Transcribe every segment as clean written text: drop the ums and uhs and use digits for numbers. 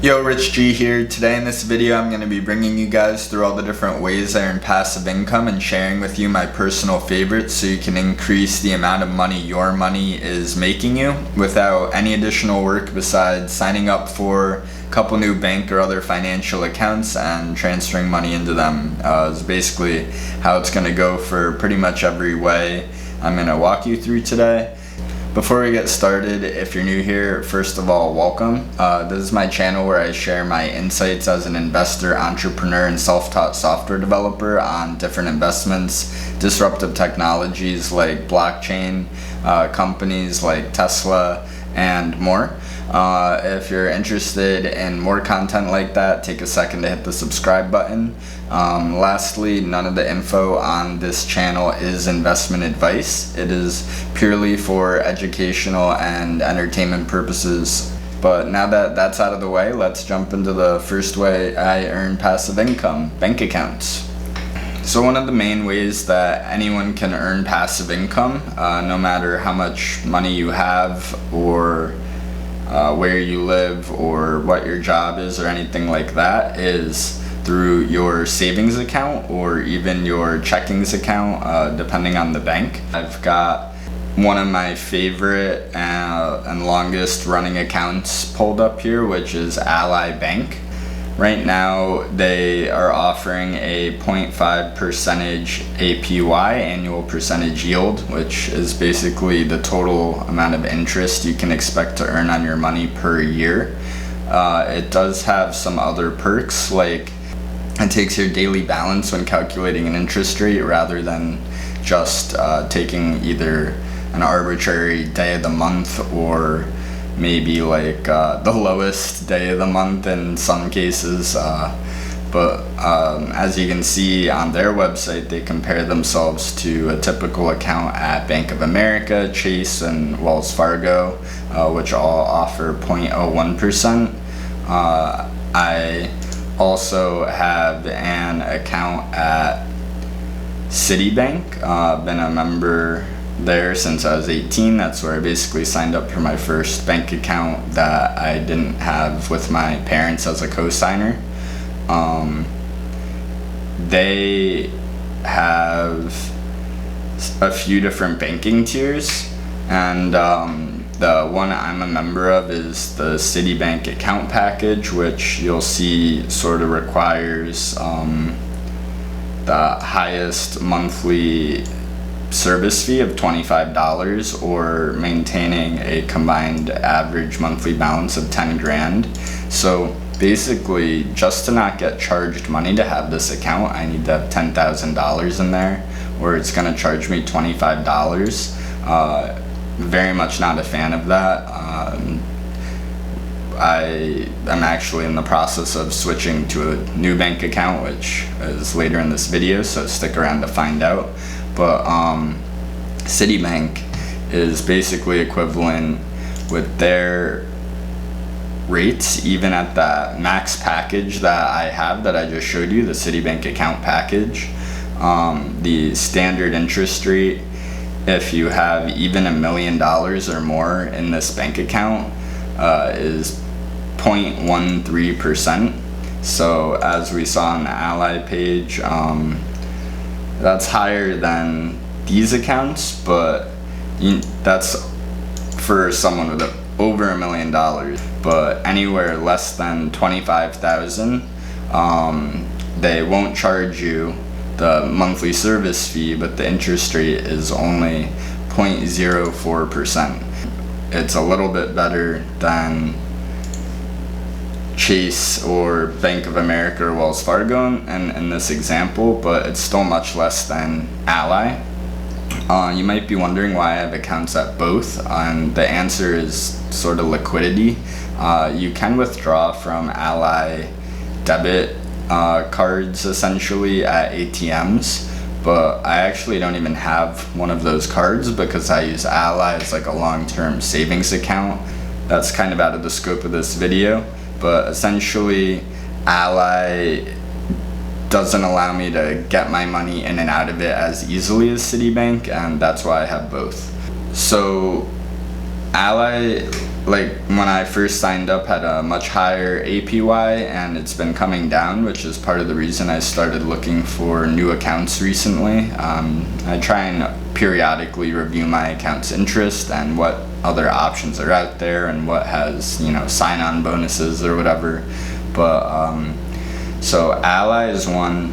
Yo, Rich G here. Today in this video I'm going to be bringing you guys through all the different ways I earn passive income and sharing with you my personal favorites so you can increase the amount of money your money is making you without any additional work besides signing up for a couple new bank or other financial accounts and transferring money into them. Is basically how it's going to go for pretty much every way I'm going to walk you through today. Before we get started, if you're new here, first of all, welcome. This is my channel where I share my insights as an investor, entrepreneur, and self-taught software developer on different investments, disruptive technologies like blockchain, companies like Tesla, and more. If you're interested in more content like that, take a second to hit the subscribe button. Lastly, none of the info on this channel is investment advice. It is purely for educational and entertainment purposes. But now that that's out of the way, let's jump into the first way I earn passive income, bank accounts. So one of the main ways that anyone can earn passive income, no matter how much money you have or where you live or what your job is or anything like that, is through your savings account or even your checkings account, depending on the bank. I've got one of my favorite and longest running accounts pulled up here, which is Ally Bank. Right now they are offering a 0.5% APY, annual percentage yield, which is basically the total amount of interest you can expect to earn on your money per year. It does have some other perks, like it takes your daily balance when calculating an interest rate rather than just taking either an arbitrary day of the month or maybe like the lowest day of the month in some cases. But as you can see on their website, they compare themselves to a typical account at Bank of America, Chase, and Wells Fargo, which all offer 0.01%. I also have an account at Citibank. Been a member there since I was 18. That's where I basically signed up for my first bank account that I didn't have with my parents as a co-signer. They have a few different banking tiers, and the one I'm a member of is the Citibank account package, which you'll see sort of requires the highest monthly service fee of $25 or maintaining a combined average monthly balance of 10 grand. So basically, just to not get charged money to have this account, I need to have $10,000 in there, or it's going to charge me $25. Very much not a fan of that. I am actually in the process of switching to a new bank account, which is later in this video, so stick around to find out. But Citibank is basically equivalent with their rates, even at that max package that I have that I just showed you, the Citibank account package. The standard interest rate, if you have even $1 million or more in this bank account, is 0.13%. So as we saw on the Ally page, that's higher than these accounts, but that's for someone with over $1 million. But anywhere less than 25,000, they won't charge you the monthly service fee, but the interest rate is only 0.04%. It's a little bit better than Chase or Bank of America or Wells Fargo in this example, but it's still much less than Ally. You might be wondering why I have accounts at both, and the answer is sort of liquidity. You can withdraw from Ally debit cards essentially at ATMs, but I actually don't even have one of those cards because I use Ally as like a long-term savings account. That's kind of out of the scope of this video, but essentially Ally doesn't allow me to get my money in and out of it as easily as Citibank, and that's why I have both. So Ally like when I first signed up, had a much higher APY, and it's been coming down, which is part of the reason I started looking for new accounts recently. I try and periodically review my account's interest and what other options are out there and what has, you know, sign-on bonuses or whatever. But so Ally is one,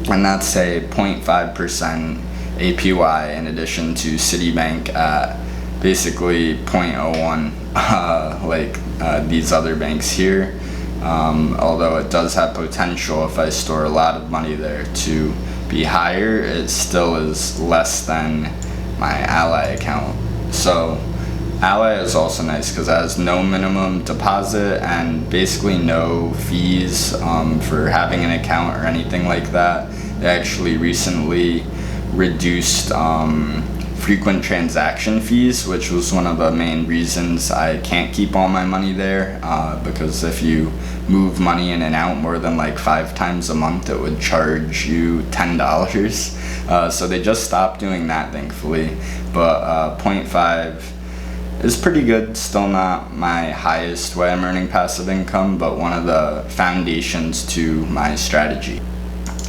and that's a 0.5% APY in addition to Citibank at basically 0.01, like these other banks here. Although it does have potential if I store a lot of money there to be higher, it still is less than my Ally account. So Ally is also nice because it has no minimum deposit and basically no fees for having an account or anything like that. They actually recently reduced frequent transaction fees, which was one of the main reasons I can't keep all my money there, because if you move money in and out more than like 5 times a month, it would charge you $10. So they just stopped doing that, thankfully. But 0.5 is pretty good. Still not my highest way I'm earning passive income, but one of the foundations to my strategy.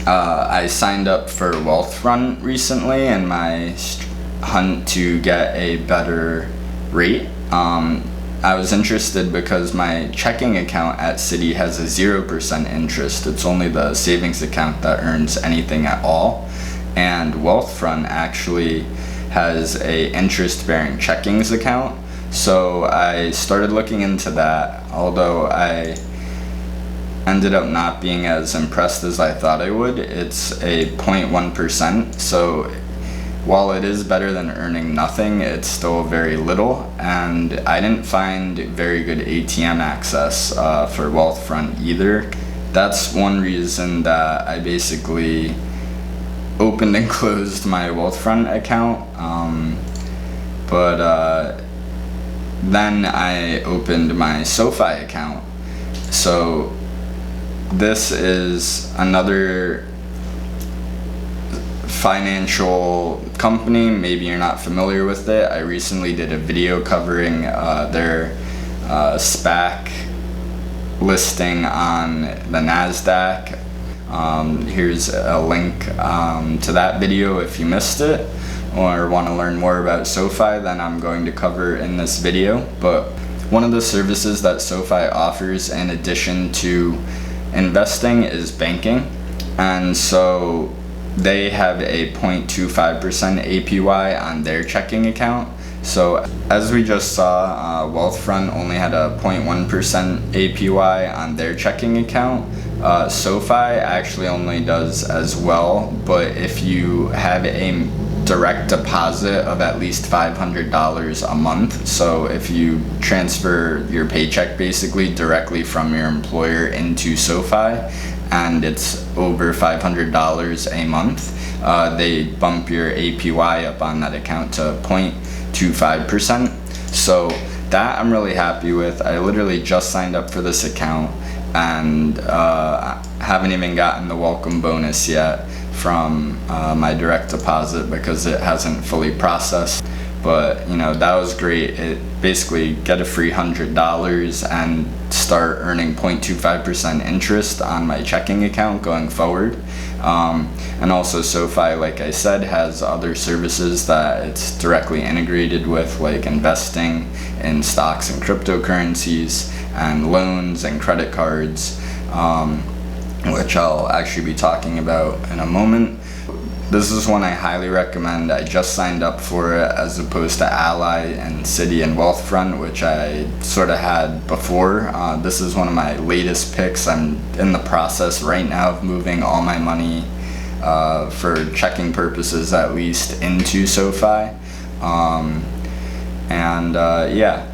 I signed up for Wealthfront recently in my hunt to get a better rate. I was interested because my checking account at Citi has a 0% interest. It's only the savings account that earns anything at all. And Wealthfront actually has a interest-bearing checkings account. So I started looking into that, although I ended up not being as impressed as I thought I would. It's a 0.1%, so while it is better than earning nothing, it's still very little, and I didn't find very good ATM access for Wealthfront either. That's one reason that I basically opened and closed my Wealthfront account, but then I opened my SOFI account. So this is another financial company. Maybe you're not familiar with it. I recently did a video covering their SPAC listing on the NASDAQ. Here's a link to that video if you missed it or want to learn more about SOFI than I'm going to cover in this video. But one of the services that SOFI offers in addition to investing is banking, and so they have a 0.25% APY on their checking account. So as we just saw, Wealthfront only had a 0.1% APY on their checking account. SOFI actually only does as well, but if you have a direct deposit of at least $500 a month, so if you transfer your paycheck basically directly from your employer into SOFI and it's over $500 a month, they bump your APY up on that account to 0.25%. So that I'm really happy with. I literally just signed up for this account and haven't even gotten the welcome bonus yet from my direct deposit because it hasn't fully processed. But you know, that was great. It basically get a free $100 and start earning 0.25% interest on my checking account going forward. And also SOFI, like I said, has other services that it's directly integrated with, like investing in stocks and cryptocurrencies and loans and credit cards, which I'll actually be talking about in a moment. This is one I highly recommend. I just signed up for it as opposed to Ally and Citi and Wealthfront, which I sort of had before. This is one of my latest picks. I'm in the process right now of moving all my money for checking purposes at least into SOFI. Yeah.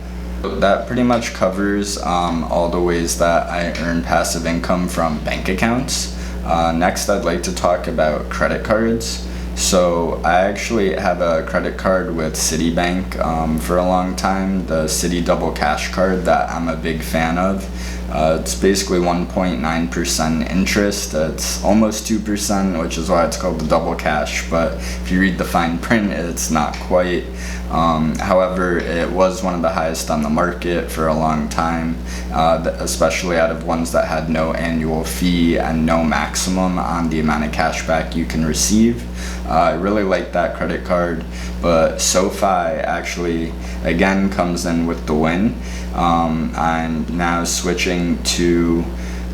That pretty much covers all the ways that I earn passive income from bank accounts. Next, I'd like to talk about credit cards. So I actually have a credit card with Citibank for a long time, the Citi Double Cash card that I'm a big fan of. It's basically 1.9% interest. It's almost 2%, which is why it's called the double cash, but if you read the fine print, it's not quite. However, it was one of the highest on the market for a long time, especially out of ones that had no annual fee and no maximum on the amount of cash back you can receive. I really like that credit card, but SOFI actually again comes in with the win. I'm now switching to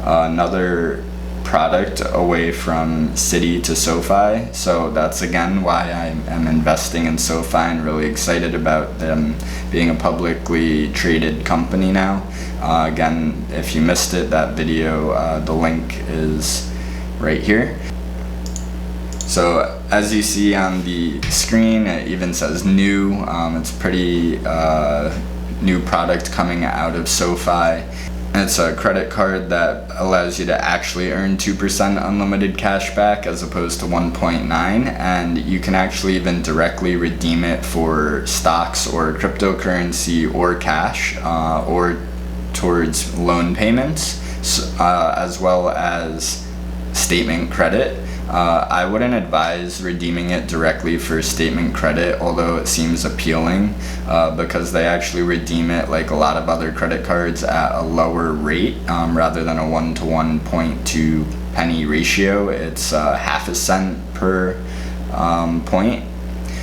another product away from Citi to SOFI, so that's again why I am investing in SOFI and really excited about them being a publicly traded company now. Again, if you missed it, that video, the link is right here. So as you see on the screen, it even says new. It's pretty new product coming out of SOFI. It's a credit card that allows you to actually earn 2% unlimited cash back as opposed to 1.9, and you can actually even directly redeem it for stocks or cryptocurrency or cash or towards loan payments, as well as statement credit. I wouldn't advise redeeming it directly for statement credit, although it seems appealing, because they actually redeem it like a lot of other credit cards at a lower rate, rather than a 1 to 1.2 penny ratio. It's half a cent per point.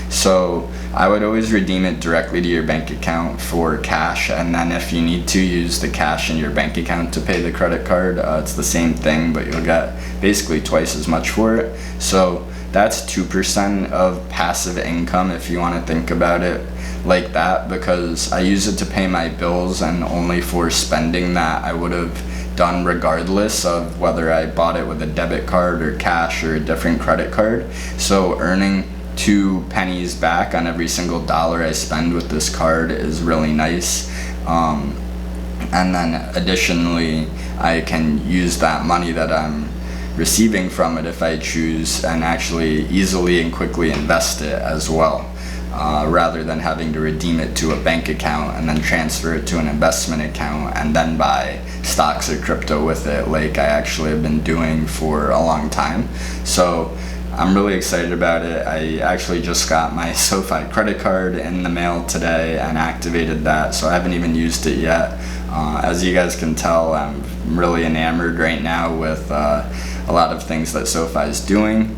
So I would always redeem it directly to your bank account for cash, and then if you need to, use the cash in your bank account to pay the credit card. It's the same thing, but you'll get basically twice as much for it. So that's 2% of passive income if you want to think about it like that, because I use it to pay my bills and only for spending that I would have done regardless of whether I bought it with a debit card or cash or a different credit card. So earning 2 pennies back on every single dollar I spend with this card is really nice. And then additionally, I can use that money that I'm receiving from it if I choose, and actually easily and quickly invest it as well, rather than having to redeem it to a bank account and then transfer it to an investment account and then buy stocks or crypto with it, like I actually have been doing for a long time. So I'm really excited about it. I actually just got my SOFI credit card in the mail today and activated that, so I haven't even used it yet. As you guys can tell, I'm really enamored right now with a lot of things that SOFI is doing.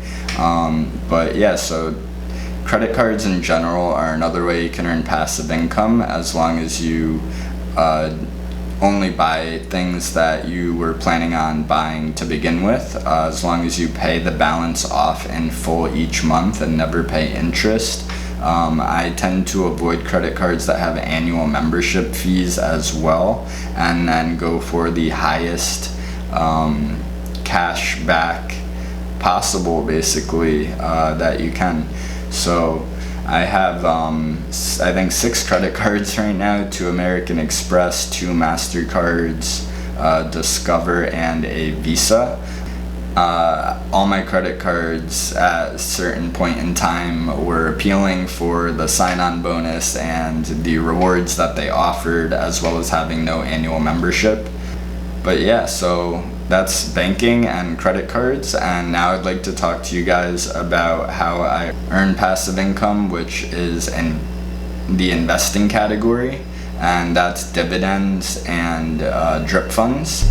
But yeah, so credit cards in general are another way you can earn passive income, as long as you only buy things that you were planning on buying to begin with, as long as you pay the balance off in full each month and never pay interest. I tend to avoid credit cards that have annual membership fees as well, and then go for the highest cash back possible, basically, that you can. So I have I think 6 credit cards right now, 2 American Express, 2 MasterCards, Discover, and a Visa. All my credit cards at a certain point in time were appealing for the sign-on bonus and the rewards that they offered, as well as having no annual membership. But yeah, so that's banking and credit cards, and now I'd like to talk to you guys about how I earn passive income, which is in the investing category, and that's dividends and DRIP funds.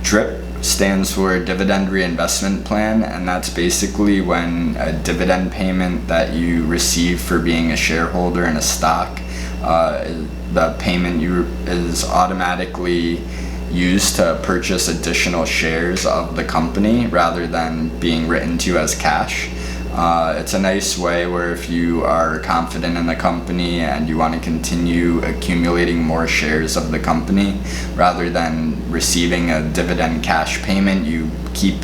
DRIP stands for Dividend Reinvestment Plan, and that's basically when a dividend payment that you receive for being a shareholder in a stock, the payment is automatically used to purchase additional shares of the company rather than being written to you as cash. It's a nice way where if you are confident in the company and you want to continue accumulating more shares of the company, rather than receiving a dividend cash payment, you keep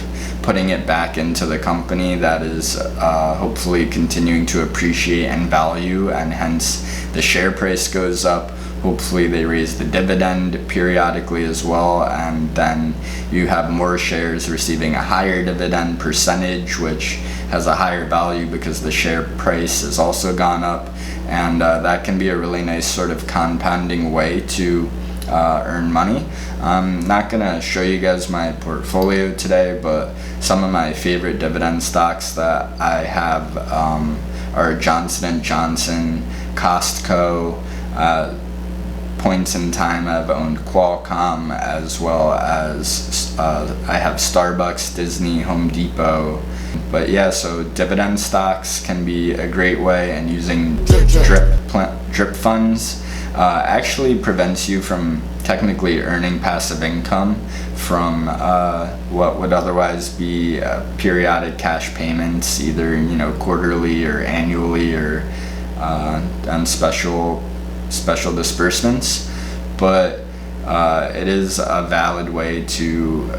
putting it back into the company that is hopefully continuing to appreciate in value, and hence the share price goes up. Hopefully they raise the dividend periodically as well, and then you have more shares receiving a higher dividend percentage, which has a higher value because the share price has also gone up, and that can be a really nice sort of compounding way to earn money. I'm not gonna show you guys my portfolio today, but some of my favorite dividend stocks that I have are Johnson & Johnson, Costco. Points in time I've owned Qualcomm, as well as I have Starbucks, Disney, Home Depot. But yeah, so dividend stocks can be a great way, and using drip funds actually prevents you from technically earning passive income from what would otherwise be periodic cash payments, either quarterly or annually, or on special disbursements. But it is a valid way to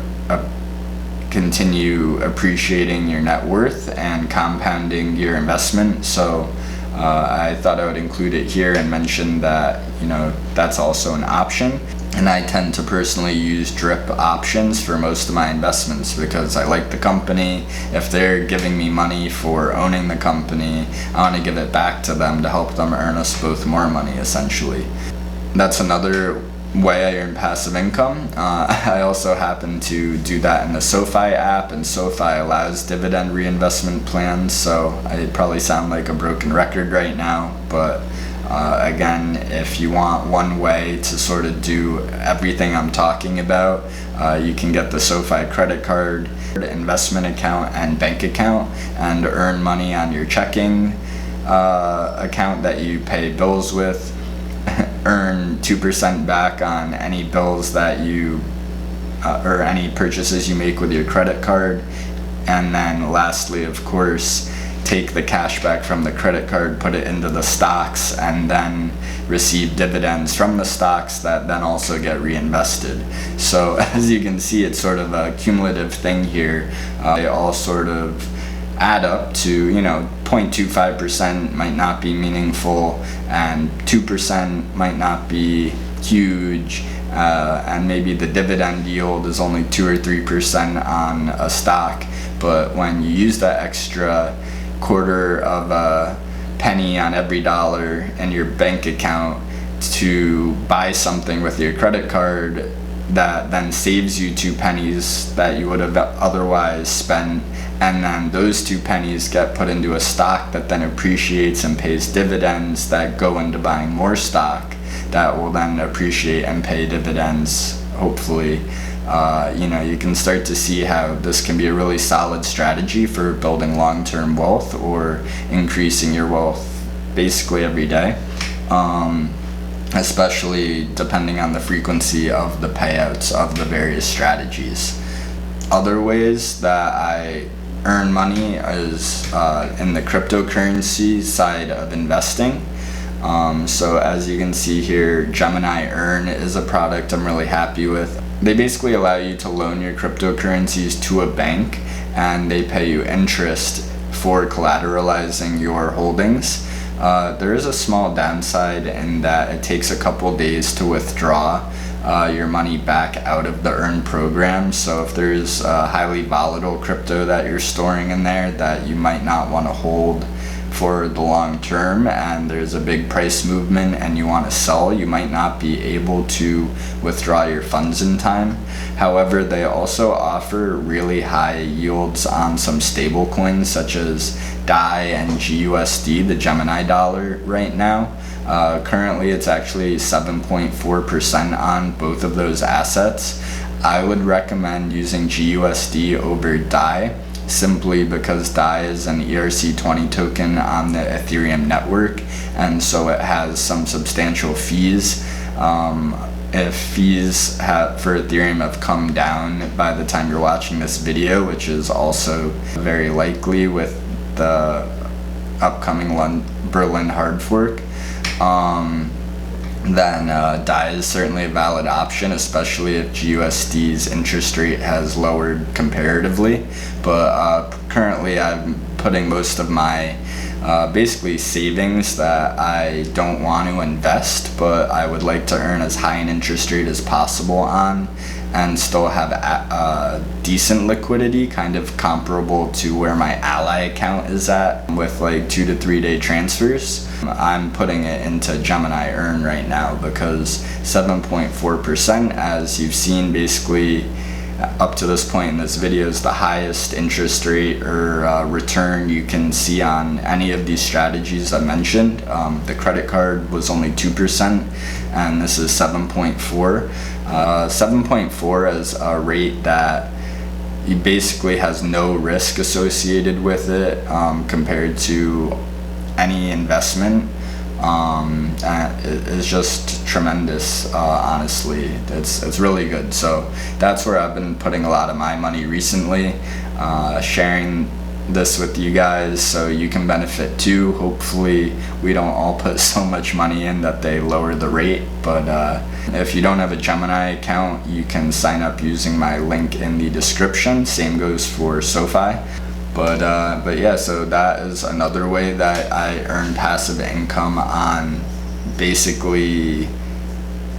continue appreciating your net worth and compounding your investment. So I thought I would include it here and mention that that's also an option. And I tend to personally use drip options for most of my investments because I like the company. If they're giving me money for owning the company, I want to give it back to them to help them earn us both more money, essentially. That's another way I earn passive income. I also happen to do that in the SOFI app, and SOFI allows dividend reinvestment plans, so I probably sound like a broken record right now, but again, if you want one way to sort of do everything I'm talking about, you can get the SOFI credit card, investment account, and bank account, and earn money on your checking account that you pay bills with, earn 2% back on any bills that you or any purchases you make with your credit card, and then lastly, of course, take the cash back from the credit card, put it into the stocks, and then receive dividends from the stocks that then also get reinvested. So as you can see, it's sort of a cumulative thing here. They all sort of add up to 0.25% might not be meaningful, and 2% might not be huge, and maybe the dividend yield is only 2 or 3% on a stock. But when you use that extra quarter of a penny on every dollar in your bank account to buy something with your credit card, that then saves you 2 pennies that you would have otherwise spent, and then those 2 pennies get put into a stock that then appreciates and pays dividends that go into buying more stock that will then appreciate and pay dividends, hopefully. You can start to see how this can be a really solid strategy for building long-term wealth or increasing your wealth basically every day, especially depending on the frequency of the payouts of the various strategies. Other ways that I earn money is in the cryptocurrency side of investing. So as you can see here, Gemini Earn is a product I'm really happy with. They basically allow you to loan your cryptocurrencies to a bank, and they pay you interest for collateralizing your holdings. There is a small downside in that it takes a couple days to withdraw your money back out of the Earn program. So if there's highly volatile crypto that you're storing in there that you might not want to hold for the long term, and there's a big price movement and you want to sell, you might not be able to withdraw your funds in time. However, they also offer really high yields on some stable coins such as DAI and GUSD, the Gemini dollar right now. Currently it's actually 7.4% on both of those assets. I would recommend using GUSD over DAI, simply because DAI is an ERC20 token on the Ethereum network, and so it has some substantial fees. If fees for Ethereum have come down by the time you're watching this video, which is also very likely with the upcoming Berlin hard fork, then DAI is certainly a valid option, especially if GUSD's interest rate has lowered comparatively. But currently I'm putting most of my basically savings that I don't want to invest, but I would like to earn as high an interest rate as possible on, and still have decent liquidity, kind of comparable to where my Ally account is at with like 2 to 3 day transfers. I'm putting it into Gemini Earn right now because 7.4%, as you've seen, basically up to this point in this video, is the highest interest rate or return you can see on any of these strategies I mentioned. The credit card was only 2%, and this is 7.4. 7.4 is a rate that basically has no risk associated with it compared to any investment. It's just tremendous. Honestly, it's really good. So that's where I've been putting a lot of my money recently, sharing this with you guys so you can benefit too. Hopefully we don't all put so much money in that they lower the rate, but if you don't have a Gemini account, you can sign up using my link in the description. Same goes for SOFI. But yeah, so that is another way that I earn passive income on basically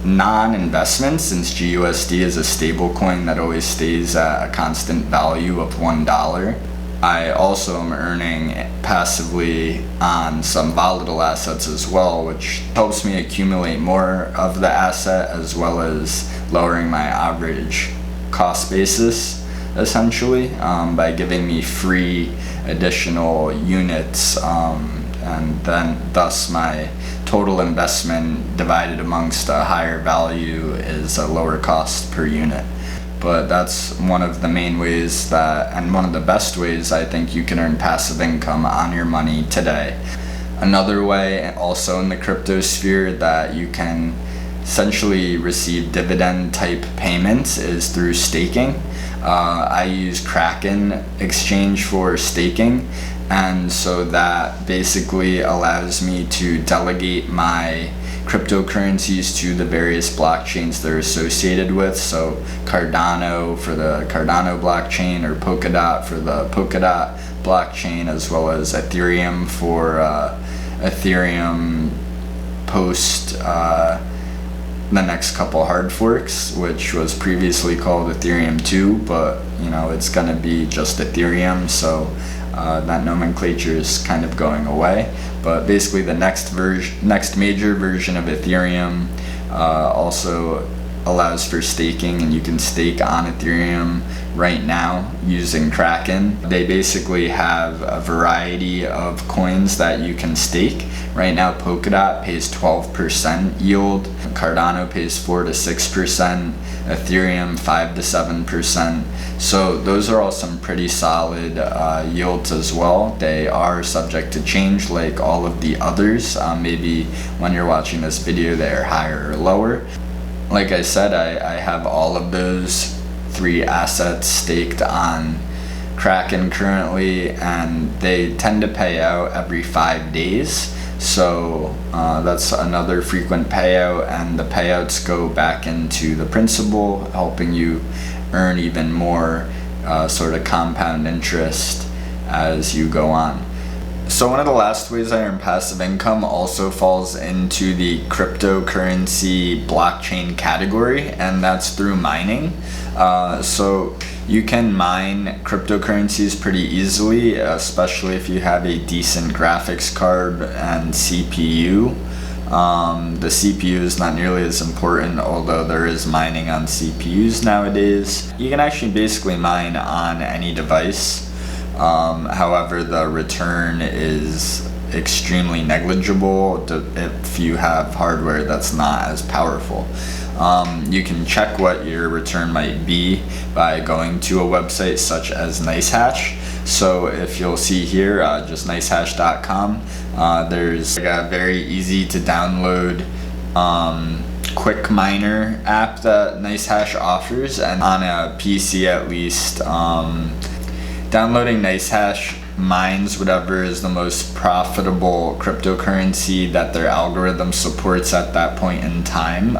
non-investments, since GUSD is a stable coin that always stays at a constant value of $1. I also am earning passively on some volatile assets as well, which helps me accumulate more of the asset as well as lowering my average cost basis, essentially, by giving me free additional units, and then thus my total investment divided amongst a higher value is a lower cost per unit. But that's one of the main ways that, and one of the best ways I think you can earn passive income on your money today. Another way also in the crypto sphere that you can essentially receive dividend type payments is through staking. I use Kraken exchange for staking, and so that basically allows me to delegate my cryptocurrencies to the various blockchains they're associated with. So Cardano for the Cardano blockchain, or Polkadot for the Polkadot blockchain, as well as Ethereum for Ethereum post the next couple hard forks, which was previously called Ethereum 2, but you know, it's gonna be just Ethereum, so that nomenclature is kind of going away. But basically the next major version of Ethereum also allows for staking, and you can stake on Ethereum right now using Kraken. They basically have a variety of coins that you can stake. Right now Polkadot pays 12% yield, Cardano pays 4 to 6%, Ethereum 5 to 7%. So those are all some pretty solid yields as well. They are subject to change like all of the others. Maybe when you're watching this video they are higher or lower. Like I said, I have all of those 3 assets staked on Kraken currently, and they tend to pay out every 5 days. So that's another frequent payout, and the payouts go back into the principal, helping you earn even more sort of compound interest as you go on. So one of the last ways I earn passive income also falls into the cryptocurrency blockchain category, and that's through mining. So you can mine cryptocurrencies pretty easily, especially if you have a decent graphics card and CPU. The CPU is not nearly as important, although there is mining on CPUs nowadays. You can actually basically mine on any device. However, the return is extremely negligible if you have hardware that's not as powerful. You can check what your return might be by going to a website such as NiceHash. So if you'll see here, just nicehash.com, there's a very easy to download quick miner app that NiceHash offers, and on a PC at least, downloading NiceHash mines whatever is the most profitable cryptocurrency that their algorithm supports at that point in time.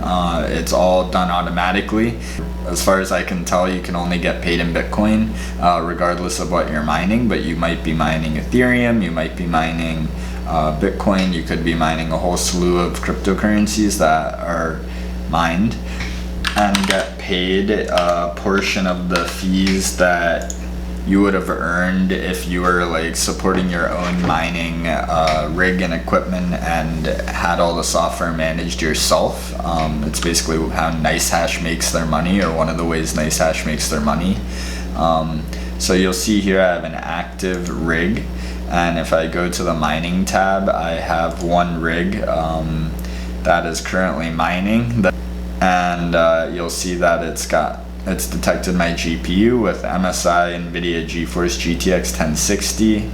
It's all done automatically. As far as I can tell, you can only get paid in Bitcoin, regardless of what you're mining, but you might be mining Ethereum, you might be mining Bitcoin, you could be mining a whole slew of cryptocurrencies that are mined. and get paid a portion of the fees that you would have earned if you were like supporting your own mining rig and equipment and had all the software managed yourself. It's basically how NiceHash makes their money, or one of the ways NiceHash makes their money. So you'll see here I have an active rig, and if I go to the mining tab, I have one rig that is currently mining, and you'll see that it's detected my GPU with MSI NVIDIA GeForce GTX 1060.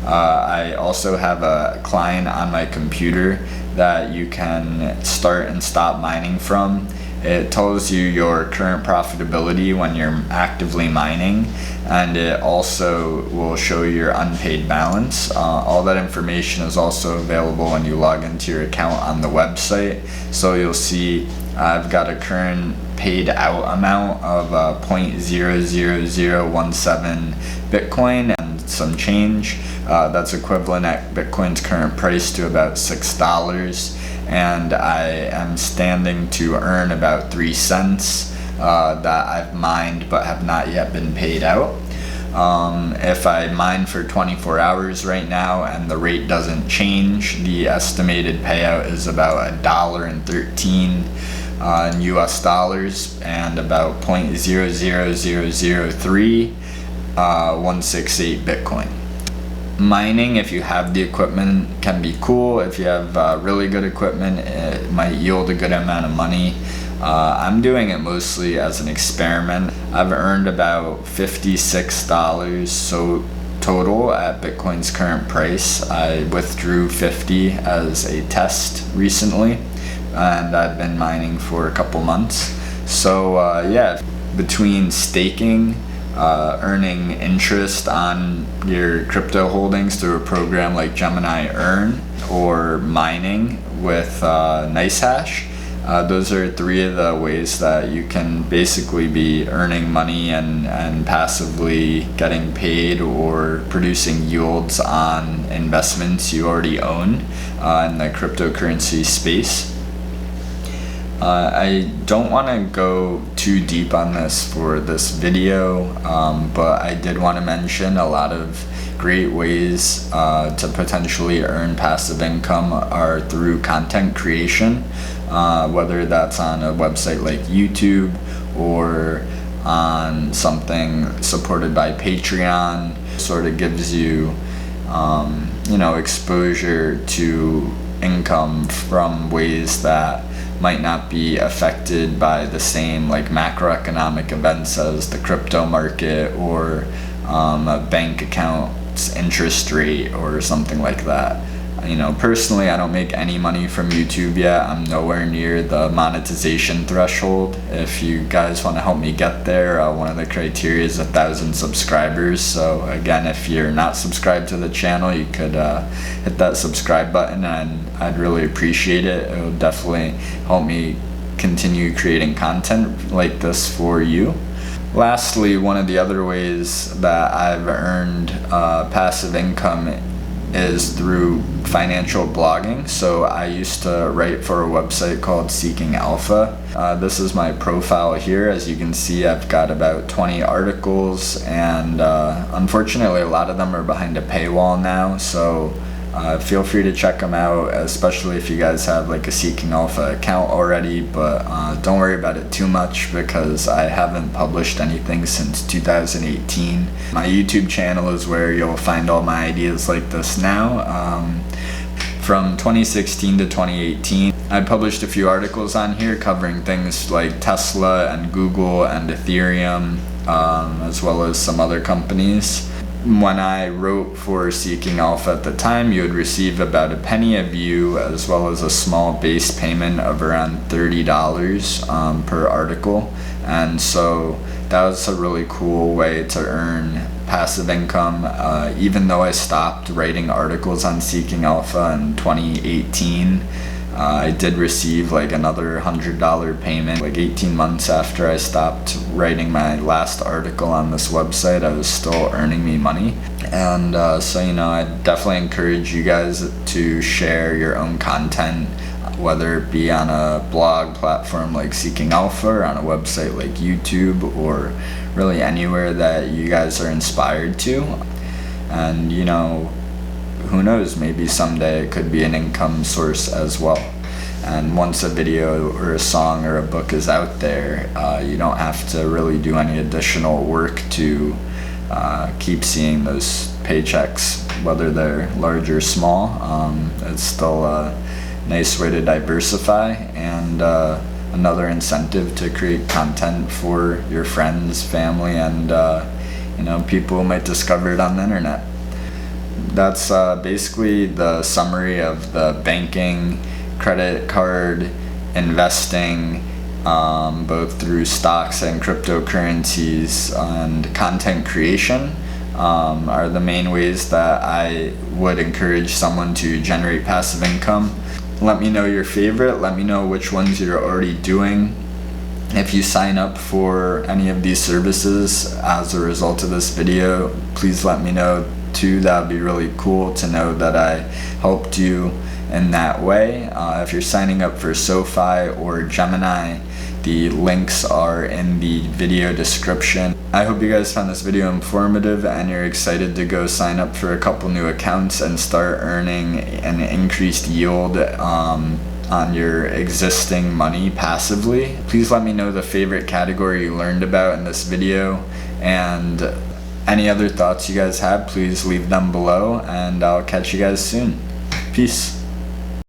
I also have a client on my computer that you can start and stop mining from. It tells you your current profitability when you're actively mining, and it also will show your unpaid balance. All that information is also available when you log into your account on the website. So you'll see I've got a current paid out amount of 0.00017 Bitcoin and some change. That's equivalent at Bitcoin's current price to about $6. And I am standing to earn about 3 cents that I've mined but have not yet been paid out. If I mine for 24 hours right now and the rate doesn't change, the estimated payout is about $1.13 in US dollars, and about 0.0003168 Bitcoin. Mining, if you have the equipment, can be cool. If you have really good equipment, it might yield a good amount of money. I'm doing it mostly as an experiment. I've earned about $56 so total at Bitcoin's current price. I withdrew 50 as a test recently, and I've been mining for a couple months. So yeah, between staking, earning interest on your crypto holdings through a program like Gemini Earn, or mining with NiceHash, those are 3 of the ways that you can basically be earning money and passively getting paid or producing yields on investments you already own in the cryptocurrency space. I don't want to go too deep on this for this video, but I did want to mention a lot of great ways to potentially earn passive income are through content creation, whether that's on a website like YouTube or on something supported by Patreon. Sort of gives you, exposure to income from ways that might not be affected by the same like macroeconomic events as the crypto market or a bank account's interest rate or something like that. Personally, I don't make any money from YouTube yet. I'm nowhere near the monetization threshold. If you guys want to help me get there, one of the criteria is 1,000 subscribers. So again, if you're not subscribed to the channel, you could hit that subscribe button, and I'd really appreciate it. It will definitely help me continue creating content like this for you. Lastly, one of the other ways that I've earned passive income is through financial blogging. So I used to write for a website called Seeking Alpha. This is my profile here. As you can see, I've got about 20 articles, and unfortunately a lot of them are behind a paywall now, so feel free to check them out, especially if you guys have like a Seeking Alpha account already, but don't worry about it too much because I haven't published anything since 2018. My YouTube channel is where you'll find all my ideas like this now. From 2016 to 2018, I published a few articles on here covering things like Tesla and Google and Ethereum, as well as some other companies. When I wrote for Seeking Alpha at the time, you would receive about a penny a view, as well as a small base payment of around $30 per article. And so that was a really cool way to earn passive income. Even though I stopped writing articles on Seeking Alpha in 2018, I did receive like another $100 payment like 18 months after I stopped writing my last article on this website. I was still earning me money. And so, you know, I definitely encourage you guys to share your own content, whether it be on a blog platform like Seeking Alpha, or on a website like YouTube, or really anywhere that you guys are inspired to. And, you know, who knows, maybe someday it could be an income source as well. And once a video or a song or a book is out there, you don't have to really do any additional work to keep seeing those paychecks, whether they're large or small. It's still a nice way to diversify, and another incentive to create content for your friends, family, and you know, people who might discover it on the internet. That's basically the summary of the banking, credit card, investing, both through stocks and cryptocurrencies, and content creation are the main ways that I would encourage someone to generate passive income. Let me know your favorite. Let me know which ones you're already doing. If you sign up for any of these services as a result of this video, please let me know too. That would be really cool to know that I helped you in that way. If you're signing up for SOFI or Gemini, the links are in the video description. I hope you guys found this video informative and you're excited to go sign up for a couple new accounts and start earning an increased yield on your existing money passively. Please let me know the favorite category you learned about in this video, and any other thoughts you guys have, please leave them below, and I'll catch you guys soon. Peace.